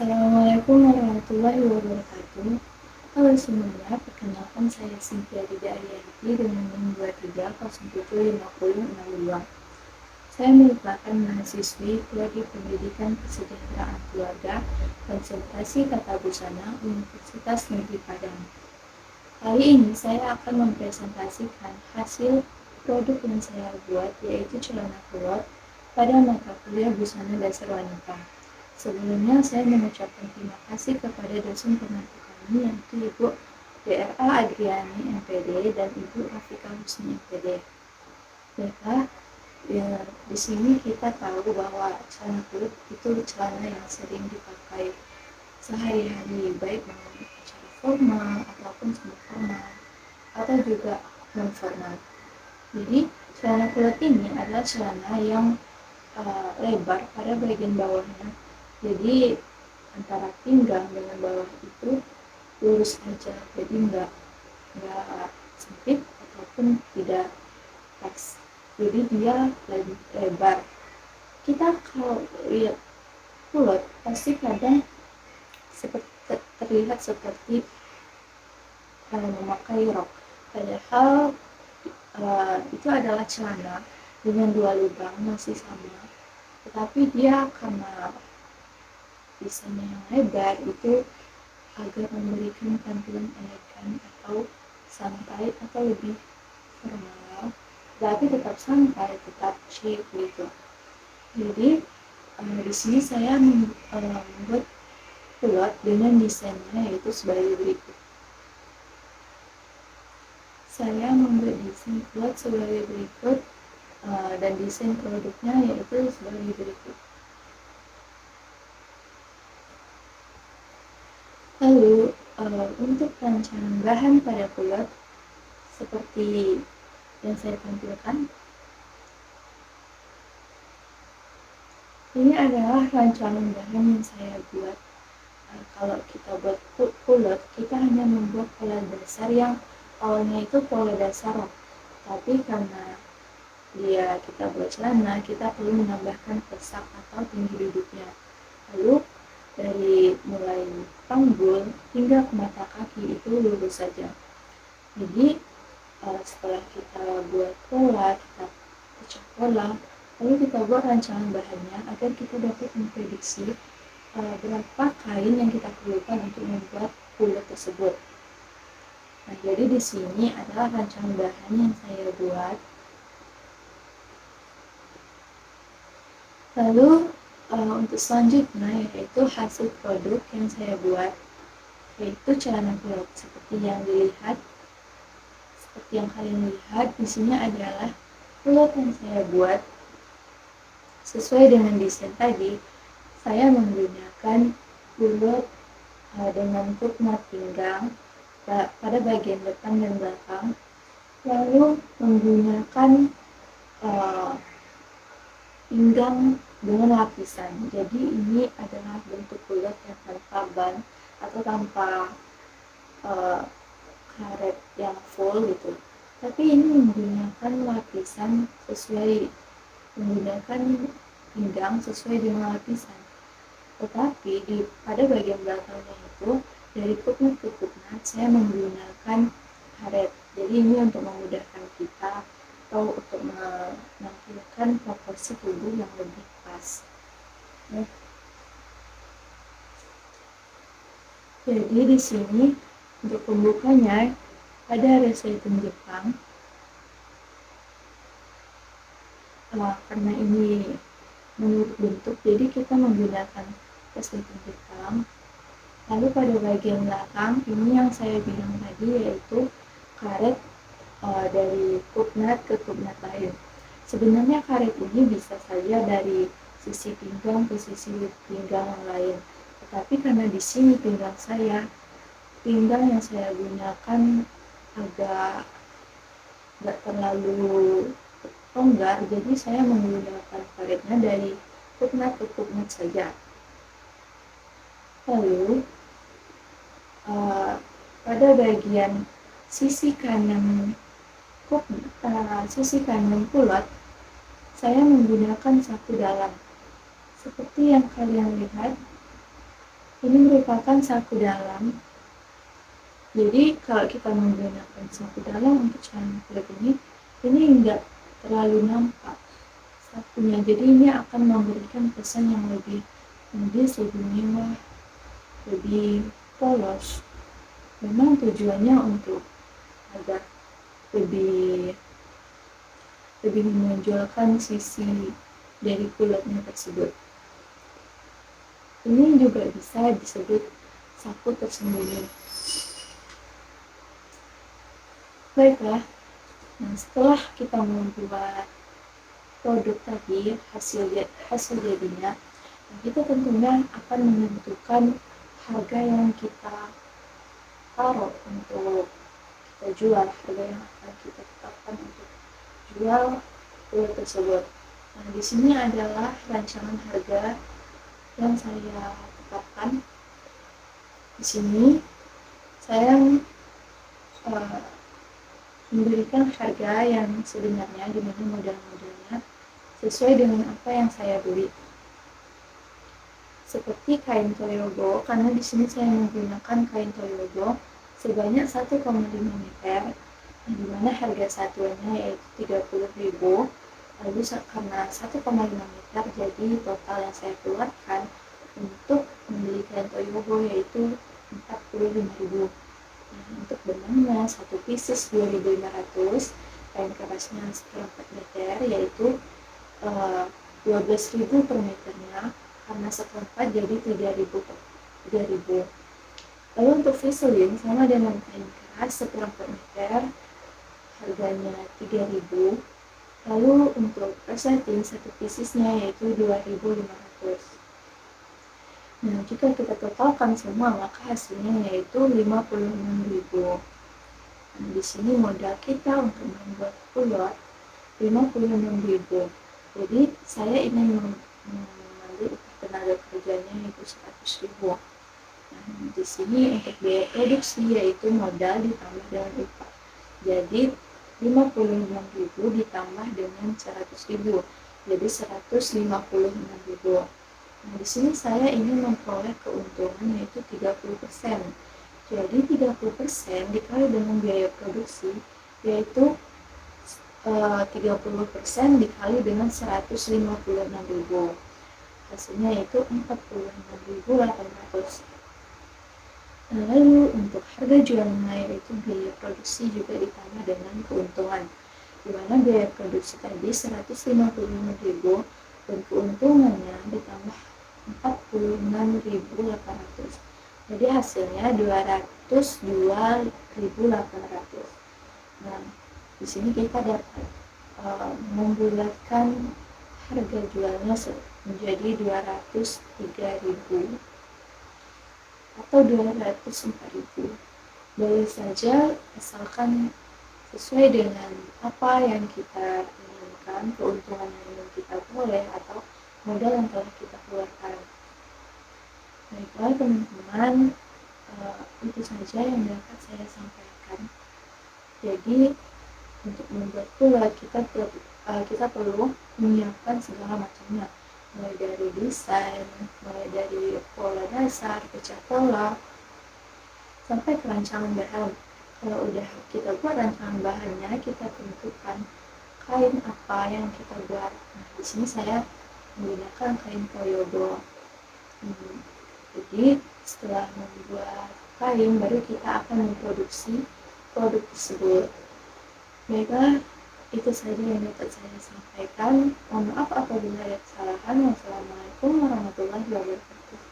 Assalamualaikum warahmatullahi wabarakatuh. Halo semuanya, perkenalkan saya Cynthia Dida Ariyanti dengan nomor 3075062. Saya merupakan mahasiswi Prodi Pendidikan Kesejahteraan Keluarga Konsentrasi Tata Busana Universitas Negeri Padang. Kali ini saya akan mempresentasikan hasil produk yang saya buat, yaitu celana kulot pada mata kuliah Busana Dasar Wanita. Sebelumnya saya mengucapkan terima kasih kepada dosen pengampu kami, yaitu Ibu DRA Adriani MPD dan Ibu Rafika Husni MPD. Baiklah, di sini kita tahu bahwa celana kulot itu celana yang sering dipakai sehari-hari, baik melalui acara formal ataupun semi-formal atau juga non-formal. Jadi celana kulot ini adalah celana yang lebar pada bagian bawahnya. Jadi antara pinggang dengan bawah itu lurus aja, jadi nggak sempit ataupun tidak pas. Jadi dia lebih lebar. Kita kalau lihat kulot pasti kadang terlihat seperti memakai rok, padahal itu adalah celana dengan dua lubang masih sama, tetapi dia karena desainnya yang lebar itu agar memberikan tampilan elegan atau santai atau lebih formal, tapi tetap santai, tetap chic gitu. Jadi di sini saya membuat kulot dengan desainnya yaitu sebagai berikut. Saya membuat desain kulot sebagai berikut dan desain produknya yaitu sebagai berikut. Lalu untuk rancangan bahan pada kulot seperti yang saya tampilkan, ini adalah rancangan bahan yang saya buat. Kalau kita buat kulot, kita hanya membuat pola dasar yang awalnya itu pola dasar rok, tapi karena kita buat celana, kita perlu menambahkan pesak atau tinggi duduknya. Lalu dari mulai panggul hingga ke mata kaki itu lurus saja. Jadi setelah kita buat pola, kita pecah pola, lalu kita buat rancangan bahannya agar kita dapat memprediksi berapa kain yang kita perlukan untuk membuat kulot tersebut. Nah, jadi di sini adalah rancangan bahan yang saya buat. Lalu untuk selanjutnya yaitu hasil produk yang saya buat, yaitu celana kulot seperti yang kalian lihat di sini adalah kulot yang saya buat sesuai dengan desain tadi. Saya menggunakan kulot dengan footmat pinggang pada bagian depan dan belakang, lalu menggunakan pinggang dengan lapisan. Jadi ini adalah bentuk kulot yang tanpa ban atau tanpa karet yang full gitu. Tapi ini menggunakan lapisan menggunakan pinggang sesuai dengan lapisan. Tetapi pada bagian belakangnya itu dari footmat ke footmat saya menggunakan karet. Jadi ini untuk memudahkan kita atau untuk menampilkan proporsi tubuh yang lebih pas. Jadi di sini untuk pembukanya ada resleting Jepang. Karena ini menurut bentuk, jadi kita menggunakan resleting Jepang. Lalu pada bagian belakang ini yang saya bilang tadi yaitu karet dari footmat ke footmat lain. Sebenarnya karet ini bisa saja dari sisi pinggang ke sisi pinggang yang lain, tetapi karena di sini pinggang yang saya gunakan agak nggak terlalu longgar, jadi saya menggunakan karetnya dari footmat ke footmat saja. Lalu pada bagian sisi kanan kulot saya menggunakan saku dalam seperti yang kalian lihat. Ini merupakan saku dalam. Jadi kalau kita menggunakan saku dalam untuk celana kulit ini enggak terlalu nampak sakunya. Jadi ini akan memberikan kesan yang lebih modis, lebih mewah, lebih polos. Memang tujuannya untuk agar lebih menonjolkan sisi dari kulitnya tersebut. Ini juga bisa disebut saku tersembunyi. Baiklah, nah setelah kita membuat produk tadi, hasil jadinya, kita tentunya akan menentukan harga yang kita taruh untuk kita jual, harga yang akan kita tetapkan untuk jual produk tersebut. Nah, di sini adalah rancangan harga yang saya tetapkan. Di sini saya memberikan harga yang sebenarnya, di mana modal-modalnya sesuai dengan apa yang saya beli. Seperti kain toyogo, karena di sini saya menggunakan kain toyogo sebanyak 1,5 meter, di mana harga satuannya yaitu 30.000. Lalu karena 1,5 meter, jadi total yang saya keluarkan untuk membeli kain toyogo yaitu 45.000. Nah, untuk benangnya satu pieces 2.500, kain kerasnya seperempat meter yaitu 12.000 per meternya, karena seperempat jadi 3.000. Lalu untuk Vaseline sama dengan kain keras seperempat meter, harganya 3.000. Lalu untuk resleting satu piecesnya yaitu 2.500. Nah, jika kita totalkan semua, maka hasilnya yaitu 56.000. Nah, di sini modal kita untuk membuat kulot 56.000. Jadi saya ingin mengambil upah tenaga kerjanya yaitu 100.000. Nah, di sini untuk biaya produksi yaitu modal ditambah dengan upah. Jadi 56.000 ditambah dengan 100.000, jadi 156.000. Nah, di sini saya ingin memperoleh keuntungan yaitu 30%. Jadi 30% dikali dengan biaya produksi yaitu 30% dikali dengan 156.000. Hasilnya yaitu 46.800. Nah, lalu untuk harga jualnya yaitu biaya produksi juga ditambah dengan keuntungan, di mana biaya produksi tadi 156.000 dan keuntungannya ditambah 46.800. Jadi hasilnya 202.800. Nah, di sini kita dapat membulatkan harga jualnya menjadi 203.000 atau 204.000. Boleh saja, asalkan sesuai dengan apa yang kita inginkan, keuntungan yang ingin kita peroleh atau modal yang telah kita keluarkan. Baiklah teman-teman, itu saja yang dapat saya sampaikan. Jadi untuk membuat kulot kita perlu menyiapkan segala macamnya, mulai dari desain, mulai dari pola dasar, pecah pola, sampai ke rancangan bahan. Kalau udah kita buat rancangan bahannya, kita tentukan kain apa yang kita buat. Nah, di sini saya menggunakan kain toyogo. Jadi setelah membuat kain, baru kita akan memproduksi produk tersebut. Baiklah, itu saja yang dapat saya sampaikan. Mohon maaf apabila ada kesalahan. Wassalamualaikum warahmatullahi wabarakatuh.